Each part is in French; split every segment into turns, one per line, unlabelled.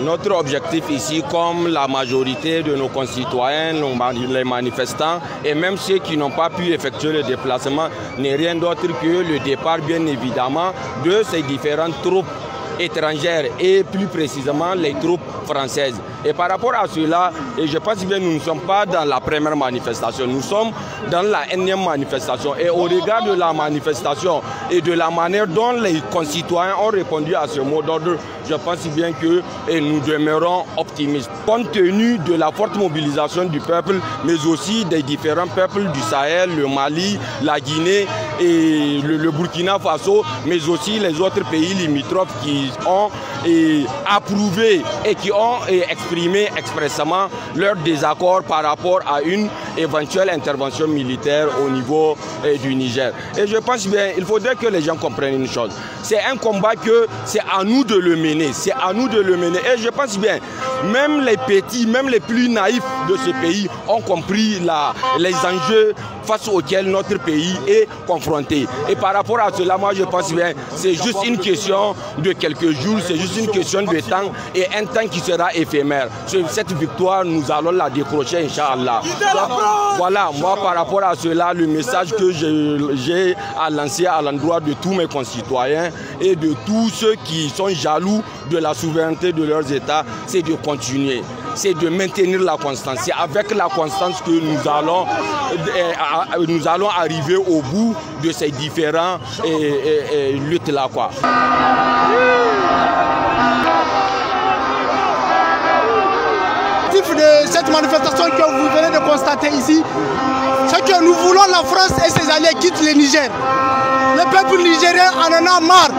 Notre objectif ici, comme la majorité de nos concitoyens, les manifestants et même ceux qui n'ont pas pu effectuer le déplacement, n'est rien d'autre que le départ, bien évidemment, de ces différentes troupes étrangères et plus précisément les troupes françaises. Et par rapport à cela, et je pense bien nous ne sommes pas dans la première manifestation, nous sommes dans la énième manifestation. Et au regard de la manifestation et de la manière dont les concitoyens ont répondu à ce mot d'ordre, je pense bien que nous demeurons optimistes. Compte tenu de la forte mobilisation du peuple, mais aussi des différents peuples du Sahel, le Mali, la Guinée et le Burkina Faso, mais aussi les autres pays limitrophes qui ont approuvé et qui ont exprimé expressément leur désaccord par rapport à une éventuelle intervention militaire au niveau du Niger. Et je pense bien, il faudrait que les gens comprennent une chose. C'est un combat que c'est à nous de le mener. C'est à nous de le mener. Et je pense bien, même les petits, même les plus naïfs de ce pays ont compris les enjeux face auxquels notre pays est confronté. Et par rapport à cela, moi je pense bien, c'est juste une question de quelques jours, c'est juste une question de temps et un temps qui sera éphémère. Cette victoire, nous allons la décrocher, Inch'Allah. Voilà, moi par rapport à cela, le message que j'ai à lancer à l'endroit de tous mes concitoyens et de tous ceux qui sont jaloux de la souveraineté de leurs États, c'est de continuer, c'est de maintenir la constance. C'est avec la constance que nous allons arriver au bout de ces différents luttes-là, quoi.
De cette manifestation que vous venez de constater ici, c'est que nous voulons la France et ses alliés quittent le Niger. Le peuple nigérien en a marre.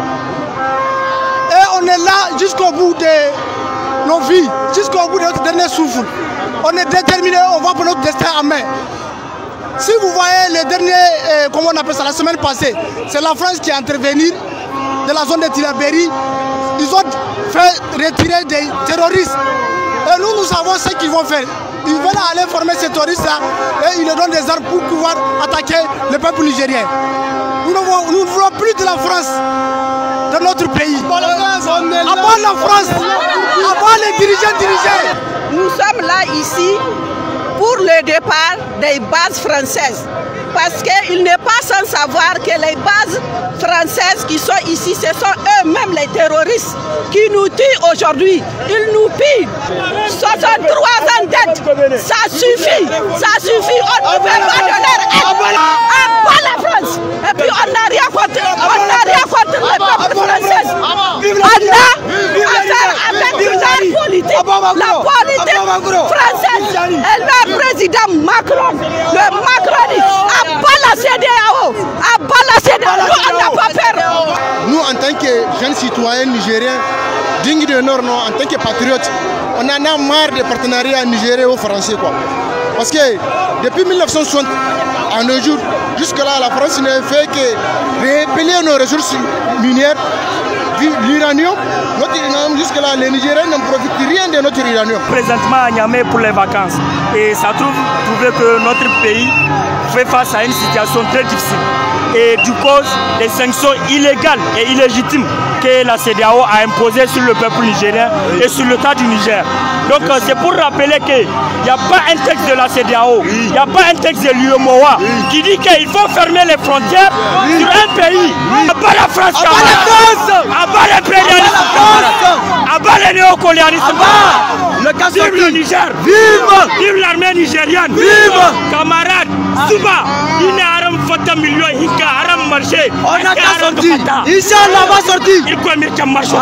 Et on est là jusqu'au bout de nos vies, jusqu'au bout de notre dernier souffle. On est déterminé, on va prendre notre destin en main. Si vous voyez les derniers, comment on appelle ça, la semaine passée, c'est la France qui est intervenue de la zone de Tilaberi. Ils ont fait retirer des terroristes. Et nous savons ce qu'ils vont faire. Ils veulent aller former ces terroristes-là et ils leur donnent des armes pour pouvoir attaquer le peuple nigérien. Nous ne voulons plus de la France dans notre pays. Avant la France, avant les dirigeants dirigés.
Nous sommes là ici pour le départ des bases françaises. Parce qu'il n'est pas sans savoir que les bases françaises qui sont ici, ce sont eux-mêmes les terroristes qui nous tuent aujourd'hui. Ils nous pillent. 63 ans d'aide, ça suffit, ça suffit. On ne veut pas de leur aide. À part la France. Et puis on n'a rien contre, le peuple français. On a affaire avec la politique française et le président Macron, le macroniste. À la CEDEAO, nous on n'a pas peur.
Nous en tant que jeunes citoyens nigériens, dignes de nos noms, en tant que patriotes, on en a marre des partenariats nigério-français, quoi. Parce que depuis 1960, à nos jours, jusque-là, la France ne fait que révéler nos ressources minières. L'uranium, jusque-là, les Nigériens n'en profitent rien de notre uranium.
Présentement à Niamey pour les vacances. Et ça trouve que notre pays fait face à une situation très difficile. Et du cause des sanctions illégales et illégitimes que la CEDEAO a imposées sur le peuple nigérien et sur l'État du Niger. Donc c'est pour rappeler qu'il n'y a pas un texte de la CEDEAO, il n'y a pas un texte de l'UEMOA qui dit qu'il faut fermer les frontières sur un pays. Abat la France, abat l'impérialisme, abat le néocolonialisme, vive le Niger, vive l'armée nigérienne, vive camarades, Souba, il est haram fata million, il est haram marché, on a qu'à sortir, Inch'Allah va sortir, il faut mettre un marché.